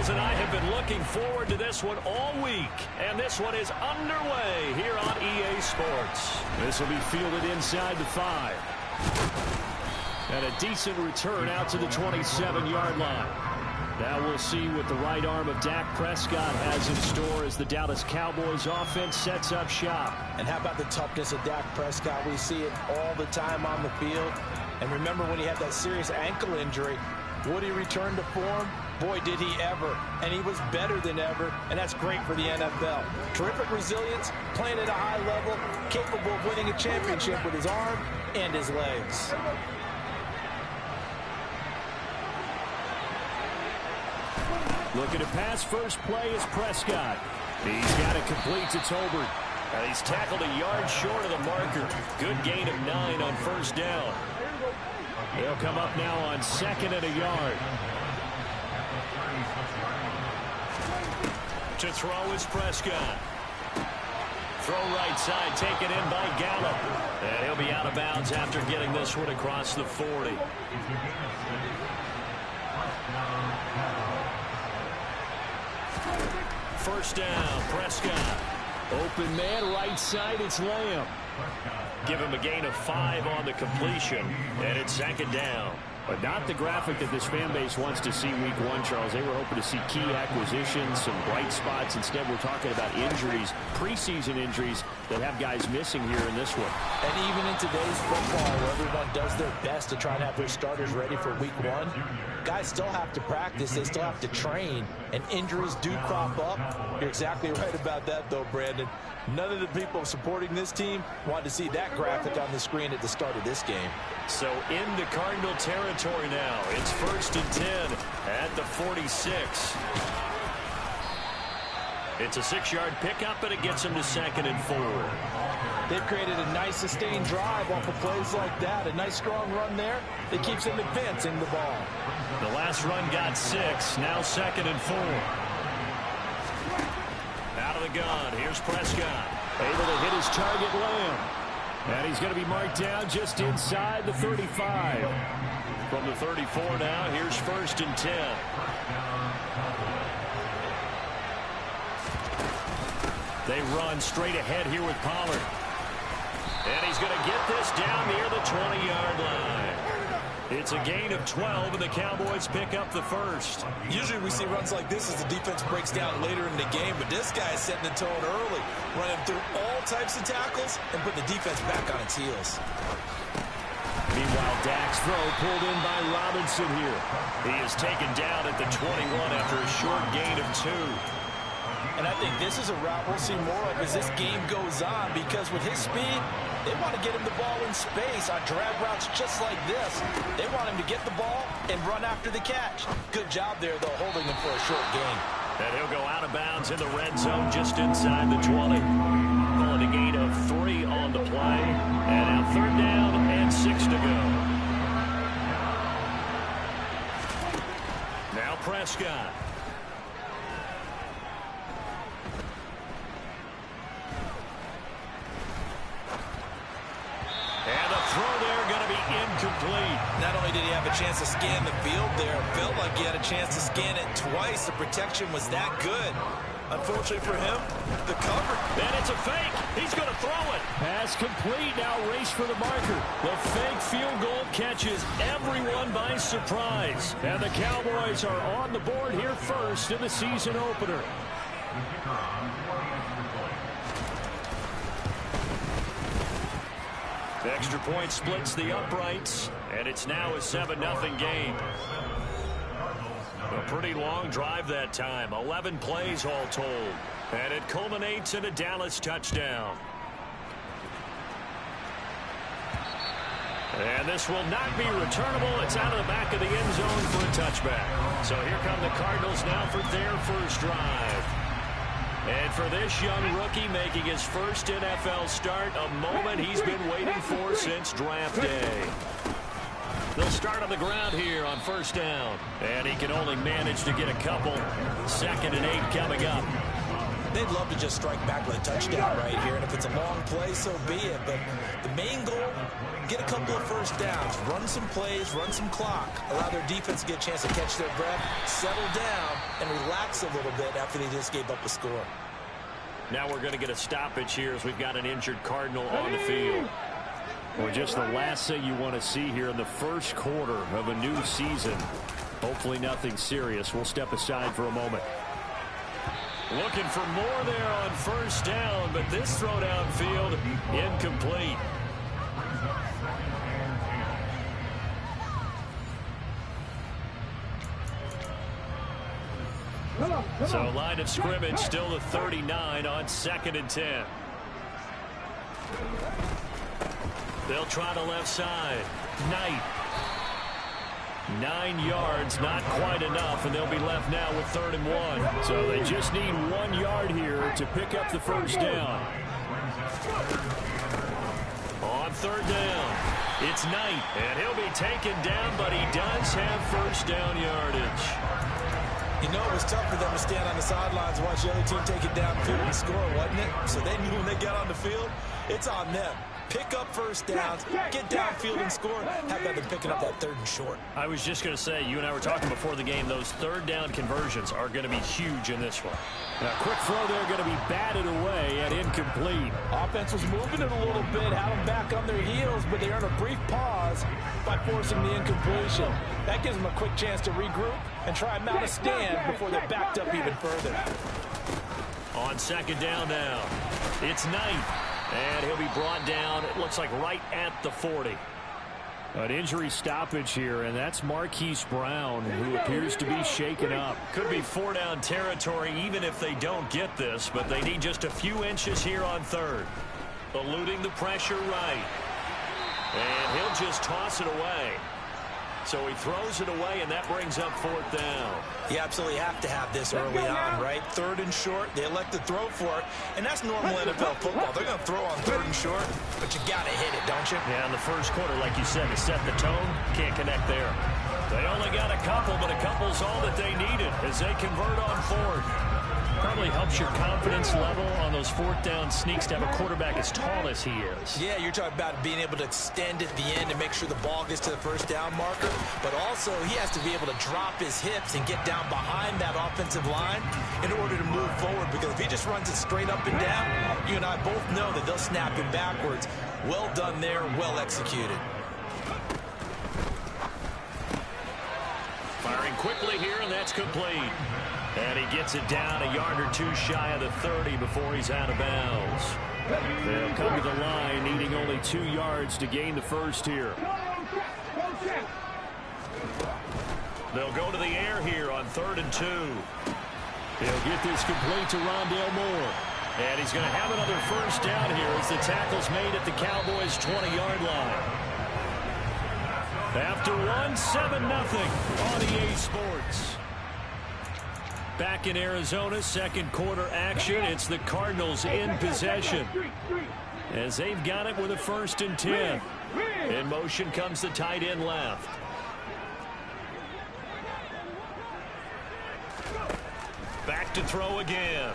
Cardinals and I have been looking forward to this one all week, and this one is underway here on EA Sports. This will be fielded inside the 5. And a decent return out to the 27-yard line. Now we'll see what the right arm of Dak Prescott has in store as the Dallas Cowboys offense sets up shop. And how about the toughness of Dak Prescott? We see it all the time on the field. And remember when he had that serious ankle injury, would he return to form? Boy, did he ever. And he was better than ever, and that's great for the NFL. Terrific resilience, playing at a high level, capable of winning a championship with his arm and his legs. Looking to pass first play is Prescott. He's got it complete to Tolbert. He's tackled a yard short of the marker. Good gain of 9 on first down. They'll come up now on 2nd and a yard. To throw is Prescott. Throw right side, taken in by Gallup. And he'll be out of bounds after getting this one across the 40. First down, Prescott. Open man, right side, it's Lamb. Give him a gain of 5 on the completion, and it's 2nd down. But not the graphic that this fan base wants to see week 1, Charles. They were hoping to see key acquisitions, some bright spots. Instead, we're talking about injuries, preseason injuries that have guys missing here in this one. And even in today's football, where everyone does their best to try and have their starters ready for week 1, guys still have to practice. They still have to train, and injuries do crop up. You're exactly right about that, though, Brandon. None of the people supporting this team wanted to see that graphic on the screen at the start of this game. So into Cardinal territory now. It's 1st and 10 at the 46. It's a 6-yard pickup, and it gets him to 2nd and 4. They've created a nice sustained drive off of plays like that. A nice strong run there that keeps them advancing the ball. The last run got 6. Now 2nd and 4. Out of the gun, here's Prescott. Able to hit his target, Lamb. And he's going to be marked down just inside the 35. From the 34 now, here's 1st and 10. They run straight ahead here with Pollard. And he's going to get this down near the 20-yard line. It's a gain of 12, and the Cowboys pick up the first. Usually we see runs like this as the defense breaks down later in the game, but this guy is setting the tone early, running through all types of tackles and putting the defense back on its heels. Meanwhile, Dak's throw pulled in by Robinson here. He is taken down at the 21 after a short gain of 2. And I think this is a route we'll see more of as this game goes on, because with his speed, they want to get him the ball in space on drag routes just like this. They want him to get the ball and run after the catch. Good job there, though, holding him for a short gain. And he'll go out of bounds in the red zone just inside the 20. Calling a gain of 3 on the play. And now 3rd down and 6 to go. Now Prescott. And the throw there going to be incomplete. Not only did he have a chance to scan the field there, it felt like he had a chance to scan it twice. The protection was that good. Unfortunately for him, the cover. And it's a fake. He's going to throw it. Pass complete. Now race for the marker. The fake field goal catches everyone by surprise. And the Cowboys are on the board here first in the season opener. The extra point splits the uprights, and it's now a 7-0 game. A pretty long drive that time, 11 plays all told. And it culminates in a Dallas touchdown. And this will not be returnable. It's out of the back of the end zone for a touchback. So here come the Cardinals now for their first drive. And for this young rookie making his first NFL start, a moment he's been waiting for since draft day. They'll start on the ground here on first down. And he can only manage to get a couple. 2nd and 8 coming up. They'd love to just strike back with a touchdown right here. And if it's a long play, so be it. But the main goal get a couple of first downs, run some plays, run some clock, allow their defense to get a chance to catch their breath, settle down, and relax a little bit after they just gave up a score. Now we're going to get a stoppage here as we've got an injured Cardinal on the field. Well, just the last thing you want to see here in the first quarter of a new season. Hopefully nothing serious. We'll step aside for a moment. Looking for more there on first down, but this throw downfield incomplete. So line of scrimmage still the 39 on 2nd and 10. They'll try the left side. Knight. 9 yards, not quite enough, and they'll be left now with 3rd and 1. So they just need 1 yard here to pick up the first down. On 3rd down, it's Knight, and he'll be taken down, but he does have first down yardage. You know, it was tough for them to stand on the sidelines and watch the other team take it downfield and score, wasn't it? So they knew when they got on the field, it's on them. Pick up first downs, get downfield and score. How about them picking up that 3rd and short? I was just going to say, you and I were talking before the game, those 3rd down conversions are going to be huge in this one. Now, quick throw there, going to be batted away and incomplete. Offense was moving it a little bit, had them back on their heels, but they earned a brief pause by forcing the incompletion. That gives them a quick chance to regroup and try and mount a stand before they're backed up even further. On 2nd down now, it's Knight. And he'll be brought down, it looks like right at the 40. An injury stoppage here, and that's Marquise Brown, who appears to be shaken up. Could be 4-down territory even if they don't get this, but they need just a few inches here on 3rd. Eluding the pressure right. And he'll just toss it away. So he throws it away, and that brings up 4th down. You absolutely have to have this early on, right? 3rd and short, they elect to throw for it, and that's normal NFL football. They're going to throw on 3rd and short, but you got to hit it, don't you? Yeah, in the first quarter, like you said, to set the tone, can't connect there. They only got a couple, but a couple's all that they needed as they convert on 4th. Probably helps your confidence level on those 4th down sneaks to have a quarterback as tall as he is. Yeah, you're talking about being able to extend at the end and make sure the ball gets to the first down marker, but also he has to be able to drop his hips and get down behind that offensive line in order to move forward, because if he just runs it straight up and down, you and I both know that they'll snap him backwards. Well done there, well executed. Firing quickly here, and that's complete. And he gets it down a yard or two shy of the 30 before he's out of bounds. They'll come to the line, needing only 2 yards to gain the first here. They'll go to the air here on 3rd and 2. He'll get this complete to Rondale Moore. And he's going to have another first down here as the tackle's made at the Cowboys' 20-yard line. After 7-0 on EA Sports. Back in Arizona, 2nd quarter action. It's the Cardinals in possession as they've got it with a 1st and 10. In motion comes the tight end left. Back to throw again.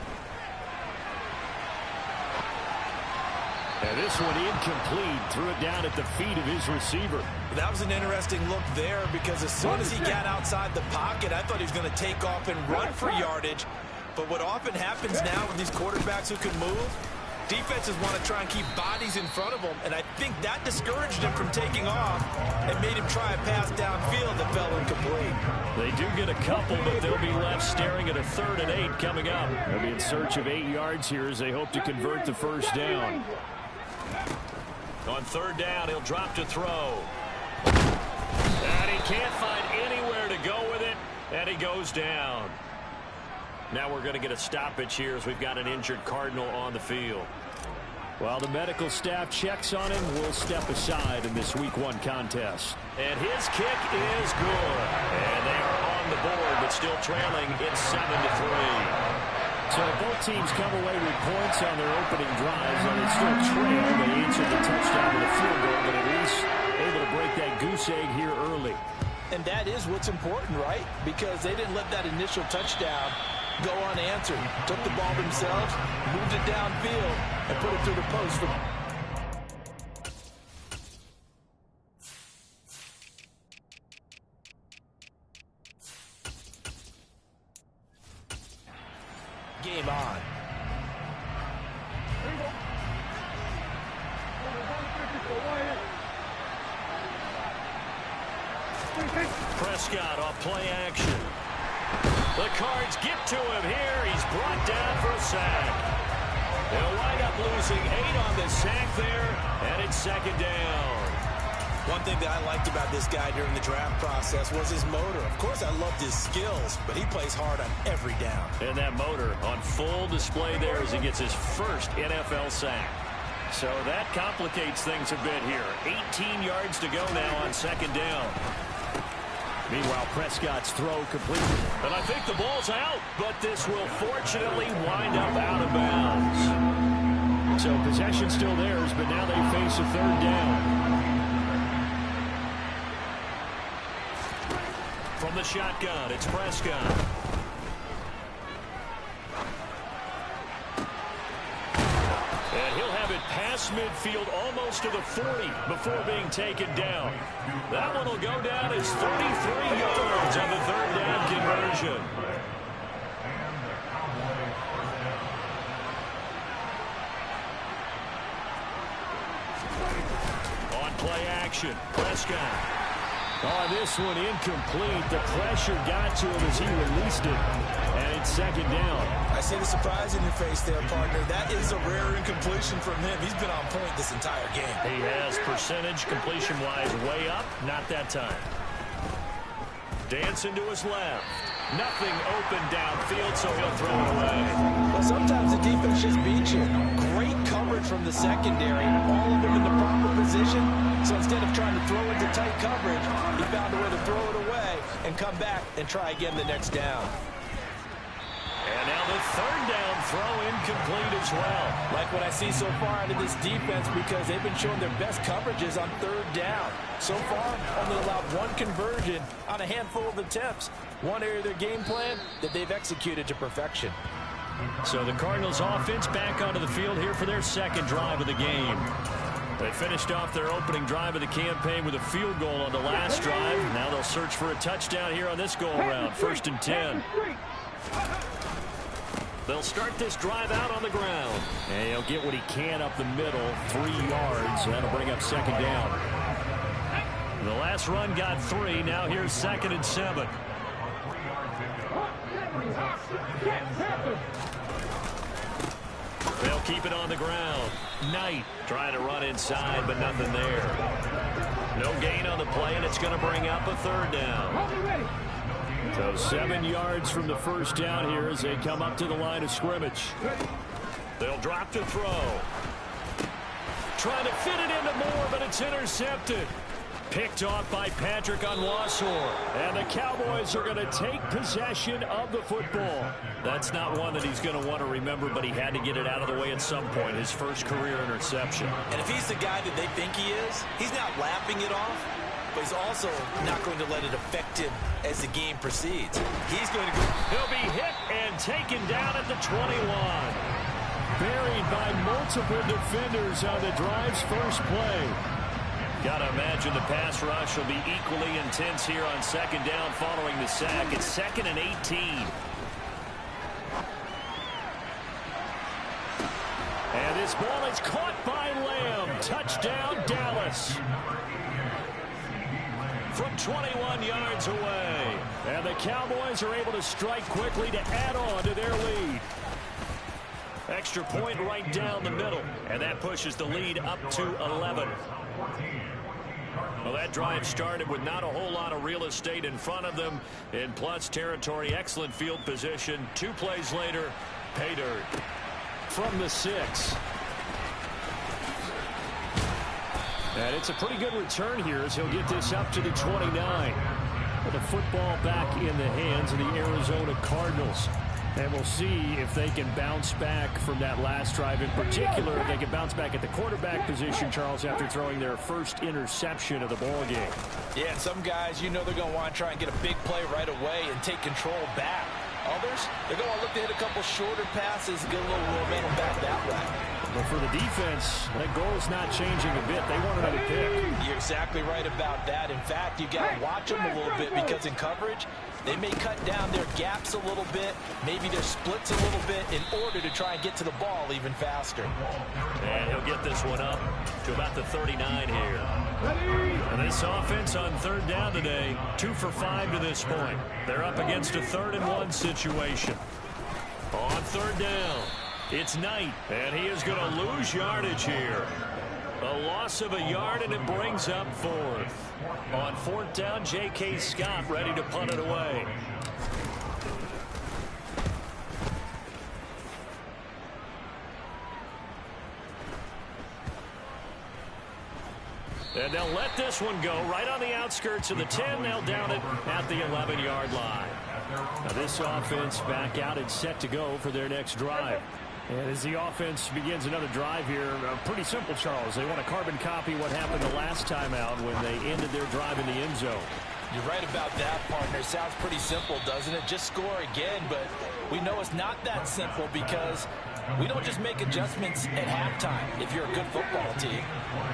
And this one incomplete. Threw it down at the feet of his receiver. That was an interesting look there, because as soon as he got outside the pocket, I thought he was going to take off and run for yardage. But what often happens now with these quarterbacks who can move, defenses want to try and keep bodies in front of them, and I think that discouraged him from taking off and made him try a pass downfield that fell incomplete. They do get a couple, but they'll be left staring at a 3rd and 8 coming up. They'll be in search of 8 yards here as they hope to convert the first down. On 3rd down, he'll drop to throw. And he can't find anywhere to go with it, and he goes down. Now we're going to get a stoppage here as we've got an injured Cardinal on the field. While the medical staff checks on him, we'll step aside in this Week 1 contest. And his kick is good. And they are on the board, but still trailing. It's 7-3. So both teams come away with points on their opening drives, and they still trail. They answered the touchdown with a field goal, but at least able to break that goose egg here early. And that is what's important, right? Because they didn't let that initial touchdown go unanswered. Took the ball themselves, moved it downfield, and put it through the post. Game on. Prescott off play action. The Cards get to him here. He's brought down for a sack. They'll wind up losing 8 on the sack there, and it's second down. One thing that I liked about this guy during the draft process was his motor. Of course, I loved his skills, but he plays hard on every down. And that motor on full display there as he gets his first NFL sack. So that complicates things a bit here. 18 yards to go now on second down. Meanwhile, Prescott's throw completed. And I think the ball's out, but this will fortunately wind up out of bounds. So possession still theirs, but now they face a third down. From the shotgun, it's Prescott. And he'll have it past midfield almost to the 40 before being taken down. That one will go down as 33 yards on the third down conversion. On play action, Prescott. Oh, this one incomplete. The pressure got to him as he released it. And it's second down. I see the surprise in your face there, partner. That is a rare incompletion from him. He's been on point this entire game. He has percentage completion-wise way up. Not that time. Dancing to his left. Nothing open downfield, so he'll throw it away. Well, sometimes the defense just beats you. Great coverage from the secondary. All of them in the proper position. So instead of trying to throw into tight coverage, he found a way to throw it away and come back and try again the next down. And now the third down throw incomplete as well. Like what I see so far out of this defense, because they've been showing their best coverages on third down. So far, only allowed one conversion on a handful of attempts. One area of their game plan that they've executed to perfection. So the Cardinals offense back onto the field here for their second drive of the game. They finished off their opening drive of the campaign with a field goal on the last drive. Now they'll search for a touchdown here on this go-around. 1st and 10. They'll start this drive out on the ground. And he'll get what he can up the middle, 3 yards. That'll bring up second down. The last run got 3. Now here's 2nd and 7. They'll keep it on the ground. Knight trying to run inside, but nothing there. No gain on the play, and it's going to bring up a third down. So 7 yards from the first down here as they come up to the line of scrimmage. They'll drop to throw. Trying to fit it into Moore, but it's intercepted. Picked off by Patrick Onwuasor. And the Cowboys are going to take possession of the football. That's not one that he's going to want to remember, but he had to get it out of the way at some point. His first career interception. And if he's the guy that they think he is, he's not laughing it off, but he's also not going to let it affect him as the game proceeds. He's going to go. He'll be hit and taken down at the 21. Buried by multiple defenders on the drive's first play. Got to imagine the pass rush will be equally intense here on second down following the sack. It's 2nd and 18. And this ball is caught by Lamb. Touchdown, Dallas. From 21 yards away. And the Cowboys are able to strike quickly to add on to their lead. Extra point right down the middle. And that pushes the lead up to 11. Well, that drive started with not a whole lot of real estate in front of them. In plus territory, excellent field position. 2 plays later, pay dirt. From the 6. And it's a pretty good return here as he'll get this up to the 29. With the football back in the hands of the Arizona Cardinals. And we'll see if they can bounce back from that last drive. In particular, if they can bounce back at the quarterback position, Charles, after throwing their first interception of the ball game. Yeah, and some guys, you know they're going to want to try and get a big play right away and take control back. Others, they're going to look to hit a couple shorter passes and get a little momentum back that way. But for the defense, that goal is not changing a bit. They want another pick. You're exactly right about that. In fact, you got to watch them a little bit because in coverage, they may cut down their gaps a little bit, maybe their splits a little bit in order to try and get to the ball even faster. And he'll get this one up to about the 39 here. And this offense on third down today, 2 for 5 to this point. They're up against a 3rd-and-1 situation. On third down, it's Knight, and he is going to lose yardage here. A loss of a yard, and it brings up 4th. On 4th down, J.K. Scott ready to punt it away. And they'll let this one go right on the outskirts of the 10. They'll down it at the 11-yard line. Now this offense back out and set to go for their next drive. And as the offense begins another drive here, pretty simple, Charles. They want to carbon copy what happened the last time out when they ended their drive in the end zone. You're right about that, partner. Sounds pretty simple, doesn't it? Just score again, but we know it's not that simple because we don't just make adjustments at halftime if you're a good football team.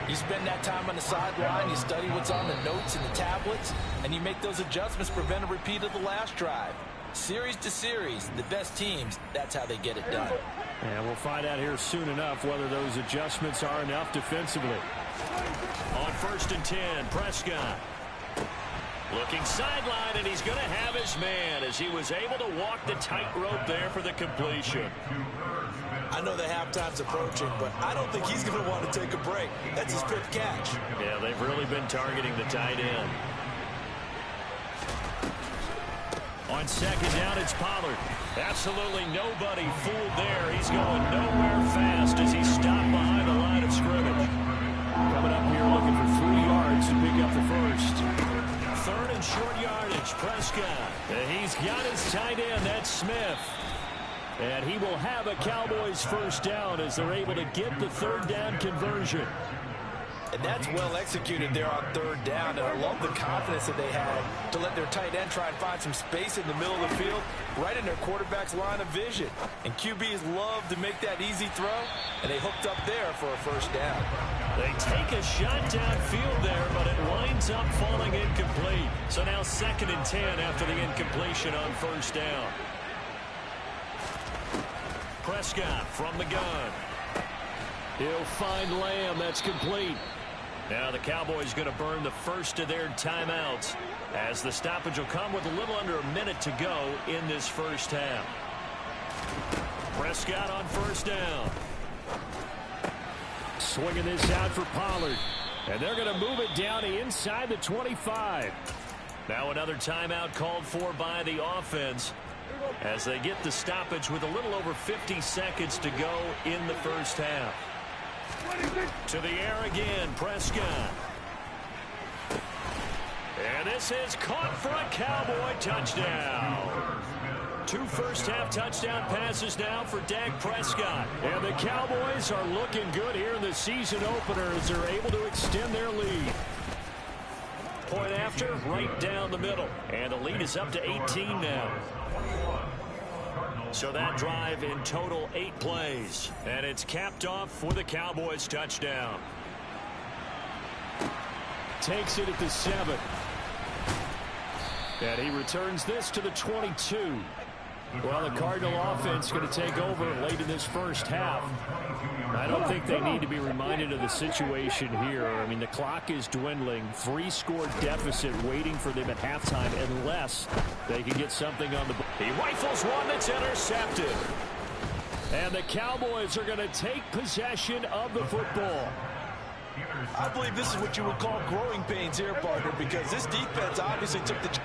You spend that time on the sideline, you study what's on the notes and the tablets, and you make those adjustments to prevent a repeat of the last drive. Series to series, the best teams, that's how they get it done. And we'll find out here soon enough whether those adjustments are enough defensively. On 1st and 10, Prescott. Looking sideline, and he's going to have his man as he was able to walk the tightrope there for the completion. I know the halftime's approaching, but I don't think he's going to want to take a break. That's his 5th catch. Yeah, they've really been targeting the tight end. On 2nd down, it's Pollard. Absolutely nobody fooled there. He's going nowhere fast as he's stopped behind the line of scrimmage. Coming up here looking for 3 yards to pick up the first. 3rd and short yardage, Prescott. And he's got his tight end, that's Smith. And he will have a Cowboys 1st down as they're able to get the 3rd down conversion. And that's well executed there on 3rd down. And I love the confidence that they had to let their tight end try and find some space in the middle of the field, right in their quarterback's line of vision. And QBs love to make that easy throw, and they hooked up there for a 1st down. They take a shot downfield there, but it winds up falling incomplete. So now 2nd and 10 after the incompletion on 1st down. Prescott from the gun. He'll find Lamb. That's complete. Now the Cowboys going to burn the first of their timeouts as the stoppage will come with a little under a minute to go in this 1st half. Prescott on 1st down. Swinging this out for Pollard. And they're going to move it down to inside the 25. Now another timeout called for by the offense as they get the stoppage with a little over 50 seconds to go in the 1st half. To the air again, Prescott. And this is caught for a Cowboy touchdown. 2 first-half touchdown passes now for Dak Prescott. And the Cowboys are looking good here in the season opener as they're able to extend their lead. Point after, right down the middle. And the lead is up to 18 now. So that drive in total 8 plays. And it's capped off with a Cowboys touchdown. Takes it at the 7. And he returns this to the 22. Well, the Cardinal offense going to take over late in this 1st half. I don't think they need to be reminded of the situation here. I mean, the clock is dwindling. 3-score deficit waiting for them at halftime unless they can get something on the board. He rifles one that's intercepted. And the Cowboys are going to take possession of the football. I believe this is what you would call growing pains here, partner, because this defense obviously took the...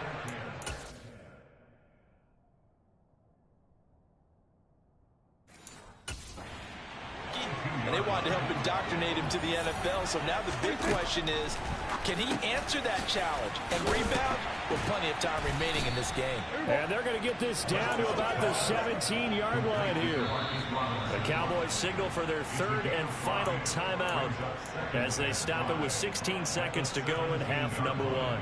And they wanted to help indoctrinate him to the NFL. So now the big question is, can he answer that challenge and rebound with plenty of time remaining in this game? And they're going to get this down to about the 17-yard line here. The Cowboys signal for their 3rd and final timeout as they stop it with 16 seconds to go in half number 1.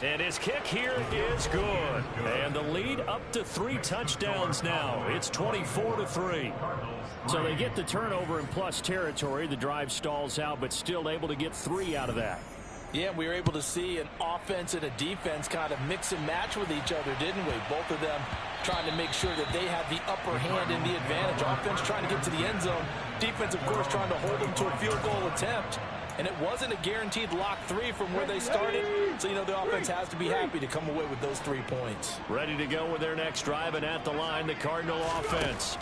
And his kick here is good. And the lead up to 3 touchdowns now. It's 24-3. So they get the turnover in plus territory. The drive stalls out, but still able to get 3 out of that. Yeah, we were able to see an offense and a defense kind of mix and match with each other, didn't we? Both of them trying to make sure that they had the upper hand and the advantage. Offense trying to get to the end zone. Defense, of course, trying to hold them to a field goal attempt. And it wasn't a guaranteed lock 3 from where they started. So, you know, the offense has to be happy to come away with those 3 points. Ready to go with their next drive, and at the line, the Cardinal offense.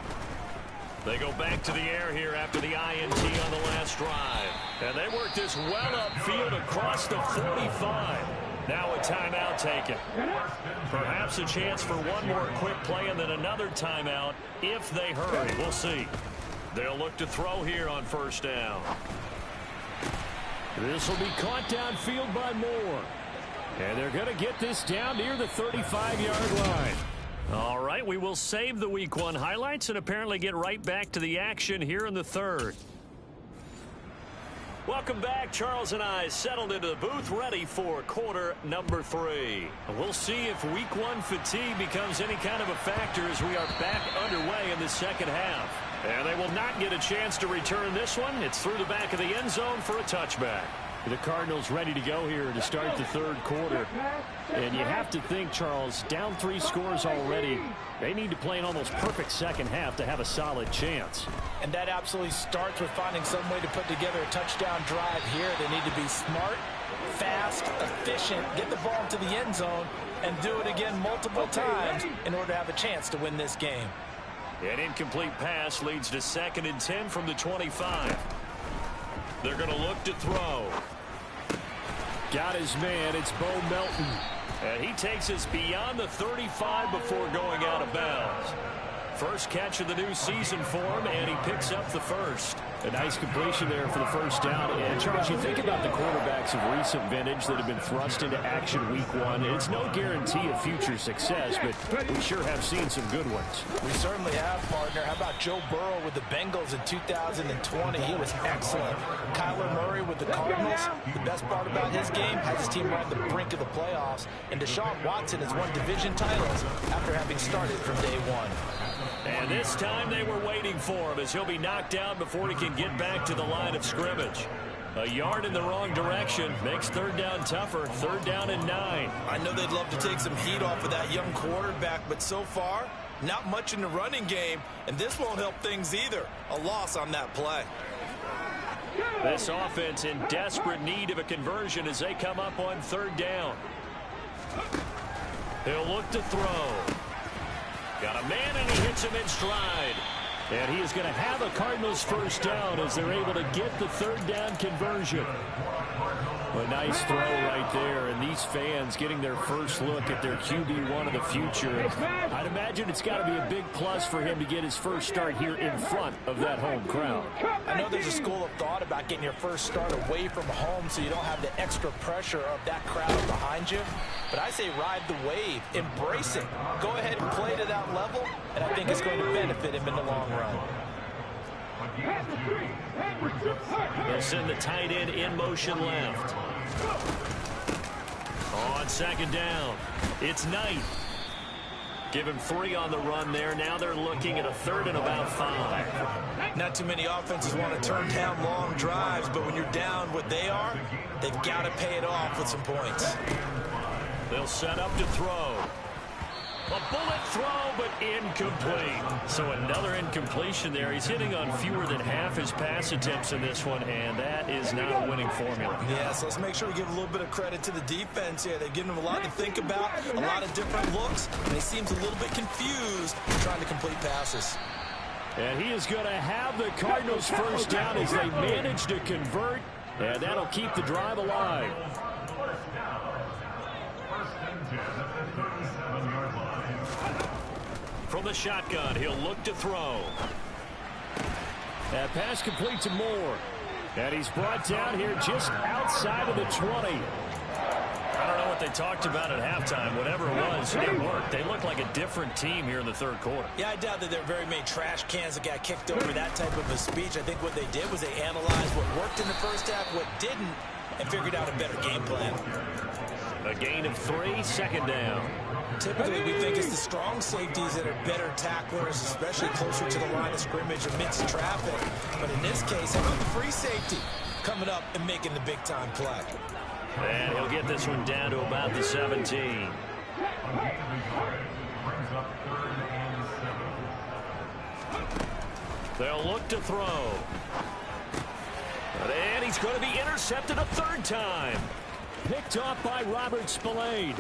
They go back to the air here after the INT on the last drive. And they work this well upfield across the 45. Now a timeout taken. Perhaps a chance for one more quick play and then another timeout if they hurry. We'll see. They'll look to throw here on first down. This will be caught downfield by Moore. And they're going to get this down near the 35-yard line. All right, we will save the Week 1 highlights and apparently get right back to the action here in the third. Welcome back. Charles and I settled into the booth ready for quarter number 3. We'll see if Week 1 fatigue becomes any kind of a factor as we are back underway in the second half. And they will not get a chance to return this one. It's through the back of the end zone for a touchback. The Cardinals ready to go here to start the third quarter. And you have to think, Charles, down 3 scores already. They need to play an almost perfect second half to have a solid chance. And that absolutely starts with finding some way to put together a touchdown drive here. They need to be smart, fast, efficient, get the ball into the end zone, and do it again multiple times in order to have a chance to win this game. An incomplete pass leads to 2nd and 10 from the 25. They're going to look to throw. Got his man. It's Bo Melton. And he takes us beyond the 35 before going out of bounds. First catch of the new season for him, and he picks up the first. A nice completion there for the first down. And, Charles, you think about the quarterbacks of recent vintage that have been thrust into action Week 1. It's no guarantee of future success, but we sure have seen some good ones. We certainly have, partner. How about Joe Burrow with the Bengals in 2020? He was excellent. Kyler Murray with the Cardinals. The best part about his game has his team on the brink of the playoffs. And Deshaun Watson has won division titles after having started from day 1. And this time they were waiting for him as he'll be knocked down before he can get back to the line of scrimmage. A yard in the wrong direction makes third down tougher. 3rd down and 9. I know they'd love to take some heat off of that young quarterback, but so far, not much in the running game, and this won't help things either. A loss on that play. This offense in desperate need of a conversion as they come up on 3rd down. He'll look to throw. Got a man, and he hits him in stride. And he is going to have a Cardinals first down as they're able to get the 3rd down conversion. A nice throw right there, and these fans getting their first look at their QB1 of the future. I'd imagine it's got to be a big plus for him to get his first start here in front of that home crowd. I know there's a school of thought about getting your first start away from home so you don't have the extra pressure of that crowd behind you. But I say ride the wave, embrace it. Go ahead and play to that level, and I think it's going to benefit him in the long run. They'll send the tight end in motion left. On 2nd down, it's Knight. Give him 3 on the run there. Now they're looking at a 3rd and about 5. Not too many offenses want to turn down long drives, but when you're down what they are, they've got to pay it off with some points. They'll set up to throw. A bullet throw, but incomplete. So another incompletion there. He's hitting on fewer than half his pass attempts in this one, and that is not a winning formula. Yeah, so let's make sure we give a little bit of credit to the defense here. They've given him a lot to think about, a lot of different looks, and he seems a little bit confused trying to complete passes. And he is going to have the Cardinals first down as they manage to convert, and that'll keep the drive alive. From the shotgun, he'll look to throw. That pass complete to Moore. And he's brought down here just outside of the 20. I don't know what they talked about at halftime. Whatever it was, it worked. They look like a different team here in the 3rd quarter. Yeah, I doubt that there are very many trash cans that got kicked over that type of a speech. I think what they did was they analyzed what worked in the first half, what didn't, and figured out a better game plan. A gain of 3, second down. Typically, we think it's the strong safeties that are better tacklers, especially closer to the line of scrimmage amidst traffic. But in this case, how about the free safety coming up and making the big-time play? And he'll get this one down to about the 17. They'll look to throw. And he's going to be intercepted a third time. Picked off by Robert Spillane.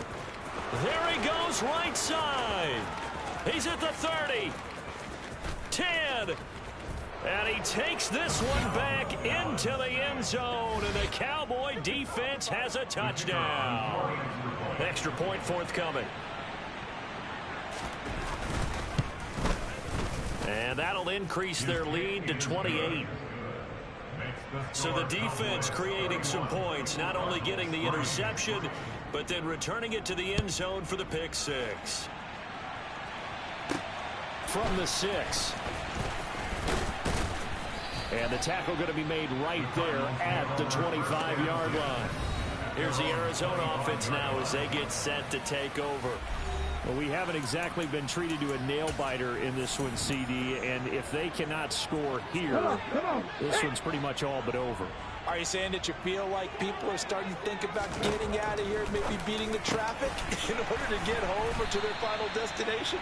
There he goes, right side. He's at the 30. 10. And he takes this one back into the end zone. And the Cowboy defense has a touchdown. Extra point forthcoming. And that'll increase their lead to 28. So the defense creating some points, not only getting the interception, but then returning it to the end zone for the pick six. From the 6. And the tackle going to be made right there at the 25-yard line. Here's the Arizona offense now as they get set to take over. Well, we haven't exactly been treated to a nail-biter in this one, CD, and if they cannot score here, this one's pretty much all but over. Are you saying that you feel like people are starting to think about getting out of here, maybe beating the traffic in order to get home or to their final destination?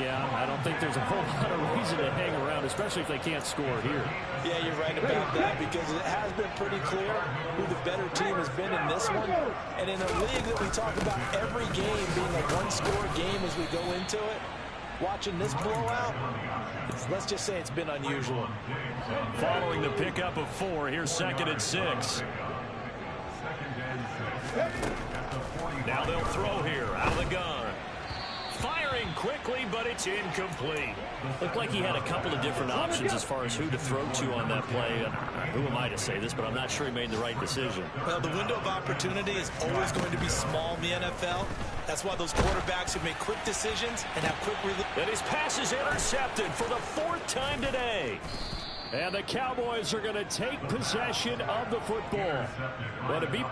Yeah, I don't think there's a whole lot of reason to hang around, especially if they can't score here. Yeah, you're right about that, because it has been pretty clear who the better team has been in this one. And in a league that we talk about every game being a one-score game as we go into it, watching this blowout, let's just say it's been unusual. Following the pickup of 4, here's 2nd and 6. Now they'll throw here out of the gun. Firing quickly, but it's incomplete. Looked like he had a couple of different options as far as who to throw to on that play. Who am I to say this, but I'm not sure he made the right decision. Well, the window of opportunity is always going to be small in the NFL. That's why those quarterbacks who make quick decisions and have quick release. And his pass is intercepted for the 4th time today. And the Cowboys are going to take possession of the football. Well, to be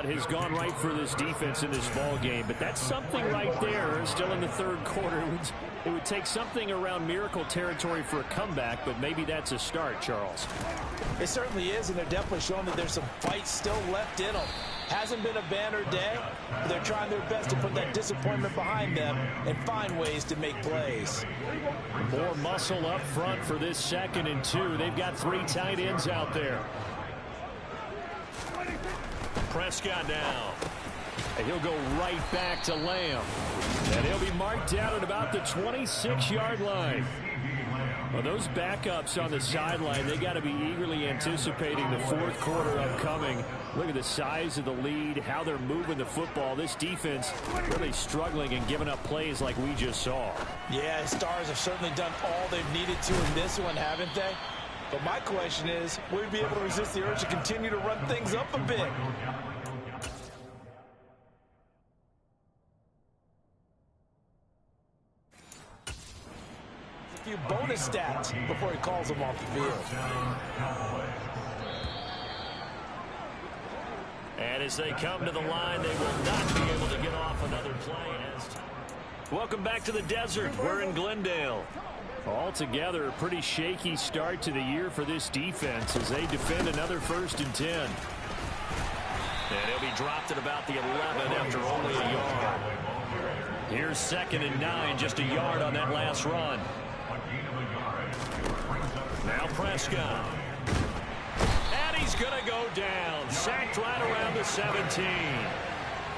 has gone right for this defense in this ball game, but that's something right there. Still in the 3rd quarter. It would take something around miracle territory for a comeback, but maybe that's a start, Charles. It certainly is, and they're definitely showing that there's some fight still left in them. Hasn't been a banner day, but they're trying their best to put that disappointment behind them and find ways to make plays. More muscle up front for this 2nd and 2. They've got 3 tight ends out there. Prescott now. And he'll go right back to Lamb. And he'll be marked down at about the 26-yard line. Well, those backups on the sideline, they got to be eagerly anticipating the 4th quarter upcoming. Look at the size of the lead, how they're moving the football. This defense really struggling and giving up plays like we just saw. Yeah, Stars have certainly done all they've needed to in this one, haven't they? But my question is, will we be able to resist the urge to continue to run things up a bit? A few bonus stats before he calls them off the field. And as they come to the line, they will not be able to get off another play. Welcome back to the desert. We're in Glendale. Altogether, a pretty shaky start to the year for this defense as they defend another 1st and 10. And he'll be dropped at about the 11 after only a yard. Here's 2nd and 9, just a yard on that last run. Now Prescott. And he's going to go down. Sacked right around the 17.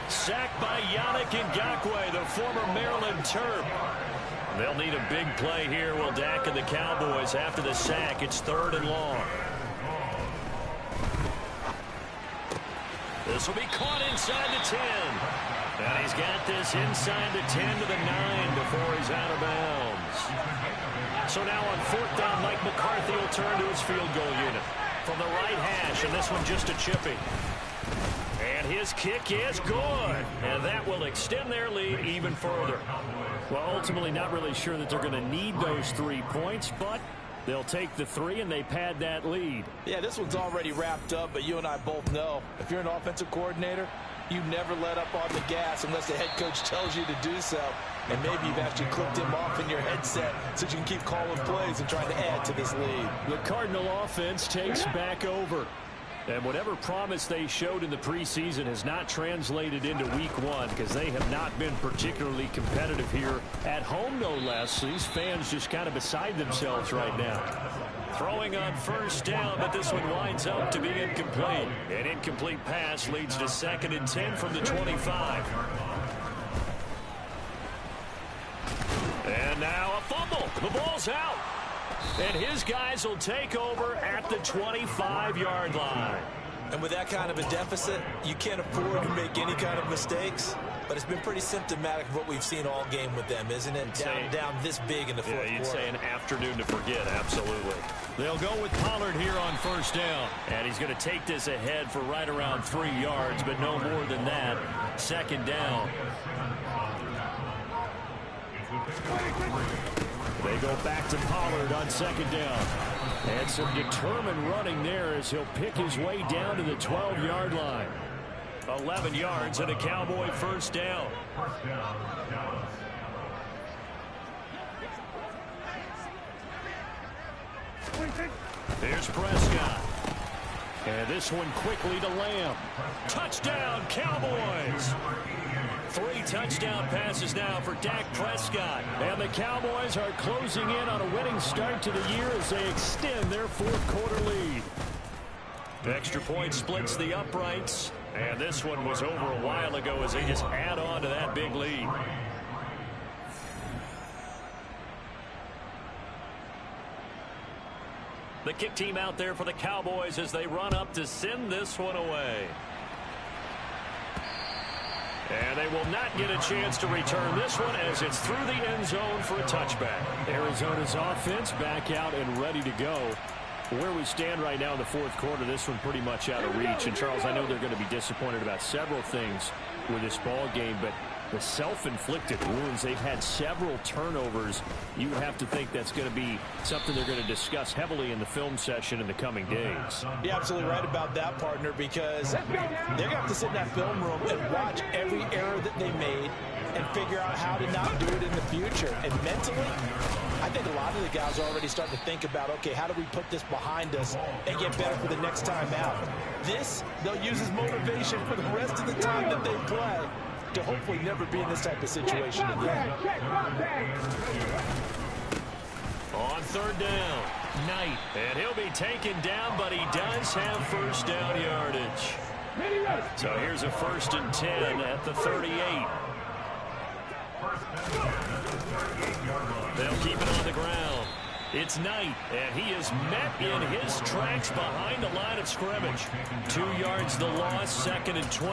Sacked by Yannick Ngakoue, the former Maryland Terp. They'll need a big play here, will Dak and the Cowboys after the sack. It's 3rd and long. This will be caught inside the 10. And he's got this inside the 10 to the 9 before he's out of bounds. So now on 4th down, Mike McCarthy will turn to his field goal unit from the right hash, and this one just a chippy. And his kick is good, and that will extend their lead even further. Well, ultimately not really sure that they're going to need those 3 points, but they'll take the 3 and they pad that lead. Yeah, this one's already wrapped up, but you and I both know if you're an offensive coordinator, you never let up on the gas unless the head coach tells you to do so. And maybe you've actually clipped him off in your headset so you can keep calling plays and trying to add to this lead. The Cardinal offense takes back over. And whatever promise they showed in the preseason has not translated into week 1 because they have not been particularly competitive here at home, no less. These fans just kind of beside themselves right now. Throwing on first down, but this one winds up to be incomplete. An incomplete pass leads to 2nd and 10 from the 25. And now a fumble. The ball's out. And his guys will take over at the 25-yard line. And with that kind of a deficit, you can't afford to make any kind of mistakes. But it's been pretty symptomatic of what we've seen all game with them, isn't it? Down this big in the fourth quarter. Yeah, you'd say an afternoon to forget, absolutely. They'll go with Pollard here on first down. And he's going to take this ahead for right around 3 yards, but no more than that. 2nd down. They go back to Pollard on 2nd down. And some determined running there as he'll pick his way down to the 12-yard line. 11 yards and a Cowboy first down. Here's Prescott. And this one quickly to Lamb. Touchdown, Cowboys. 3 touchdown passes now for Dak Prescott. And the Cowboys are closing in on a winning start to the year as they extend their fourth quarter lead. Extra point splits the uprights. And this one was over a while ago as they just add on to that big lead. The kick team out there for the Cowboys as they run up to send this one away. And they will not get a chance to return this one as it's through the end zone for a touchback. Arizona's offense back out and ready to go. Where we stand right now in the fourth quarter, this one pretty much out of reach. And, Charles, I know they're going to be disappointed about several things with this ball game, but the self-inflicted wounds, they've had several turnovers. You have to think that's going to be something they're going to discuss heavily in the film session in the coming days. You're absolutely right about that, partner, because they're going to have to sit in that film room and watch every error that they made and figure out how to not do it in the future. And mentally, I think a lot of the guys are already starting to think about, okay, how do we put this behind us and get better for the next time out? This, they'll use as motivation for the rest of the time that they play to hopefully never be in this type of situation again. On 3rd down, Knight. And he'll be taken down, but he does have first down yardage. So here's a 1st and 10 at the 38. They'll keep it on the ground. It's Knight, and he is met in his tracks behind the line of scrimmage. 2 yards the loss, 2nd and 12.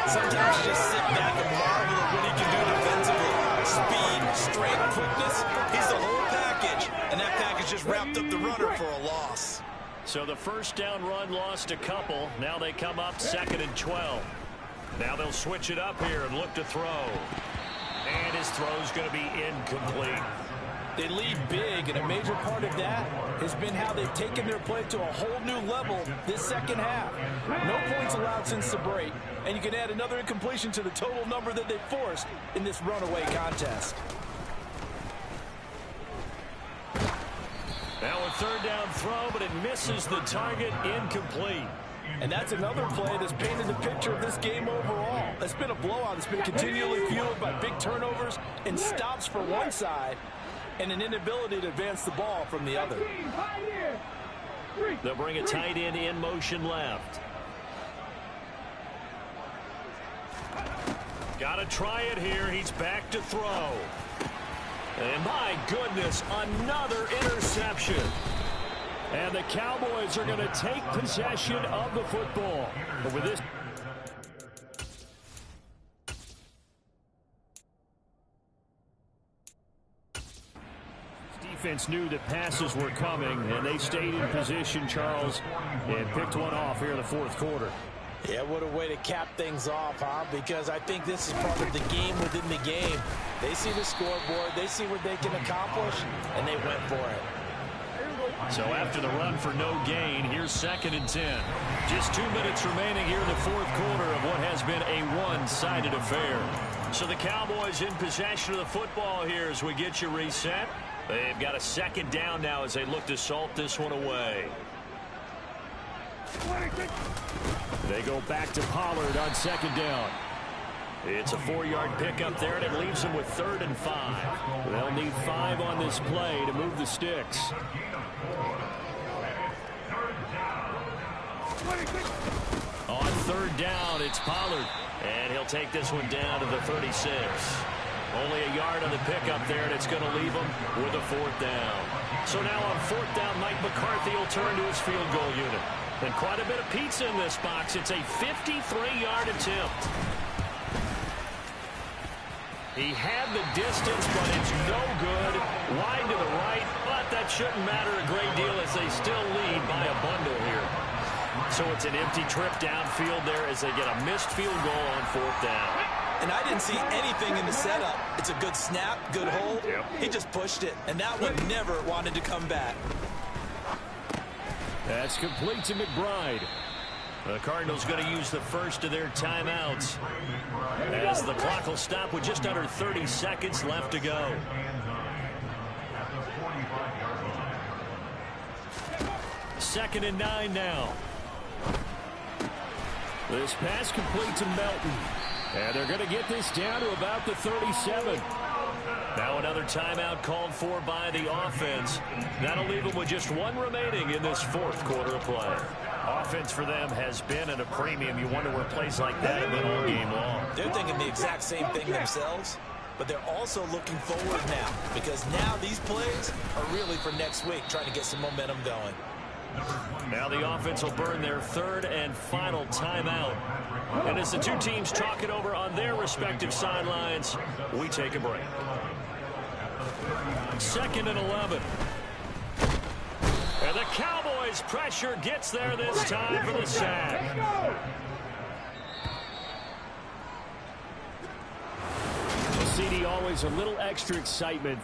Sometimes you just sit back and marvel at what he can do defensively. Speed, strength, quickness, he's the whole package. And that package just wrapped up the runner for a loss. So the first down run lost a couple. Now they come up 2nd and 12. Now they'll switch it up here and look to throw. And his throw's going to be incomplete. They lead big, and a major part of that has been how they've taken their play to a whole new level this second half. No points allowed since the break, and you can add another incompletion to the total number that they forced in this runaway contest. Now a 3rd down throw, but it misses the target, incomplete. And that's another play that's painted the picture of this game overall. It's been a blowout. It's been continually fueled by big turnovers and stops for one side and an inability to advance the ball from the other. They'll bring a tight end in motion left. Got to try it here. He's back to throw. And my goodness, another interception. And the Cowboys are going to take possession of the football. But with this defense knew that passes were coming, and they stayed in position, Charles, and picked one off here in the fourth quarter. Yeah, what a way to cap things off, huh? Because I think this is part of the game within the game. They see the scoreboard, they see what they can accomplish, and they went for it. So after the run for no gain, here's 2nd and 10. Just 2 minutes remaining here in the 4th quarter of what has been a one-sided affair. So the Cowboys in possession of the football here as we get you reset. They've got a 2nd down now as they look to salt this one away. They go back to Pollard on 2nd down. It's a 4-yard pickup there, and it leaves them with 3rd and 5. They'll need 5 on this play to move the sticks. On 3rd down, it's Pollard. And he'll take this one down to the 36. Only a yard on the pickup there, and it's going to leave him with a 4th down. So now on 4th down, Mike McCarthy will turn to his field goal unit. And quite a bit of pizza in this box. It's a 53-yard attempt. He had the distance, but it's no good. Wide to the right, but that shouldn't matter a great deal as they still lead by a bundle here. So it's an empty trip downfield there as they get a missed field goal on 4th down. And I didn't see anything in the setup. It's a good snap, good hold. Yep. He just pushed it, and that one never wanted to come back. That's complete to McBride. The Cardinals going to use the first of their timeouts as the clock will stop with just under 30 seconds left to go. Second and 9 now. This pass complete to Melton. And they're going to get this down to about the 37. Now another timeout called for by the offense. That'll leave them with just 1 remaining in this 4th quarter of play. Offense for them has been at a premium. You wonder where plays like that have been all game long. They're thinking the exact same thing themselves, but they're also looking forward now because now these plays are really for next week, trying to get some momentum going. Now the offense will burn their 3rd and final timeout. And as the two teams talk it over on their respective sidelines, we take a break. 2nd and 11. And the Cowboys' pressure gets there this time for the sack. CD, always a little extra excitement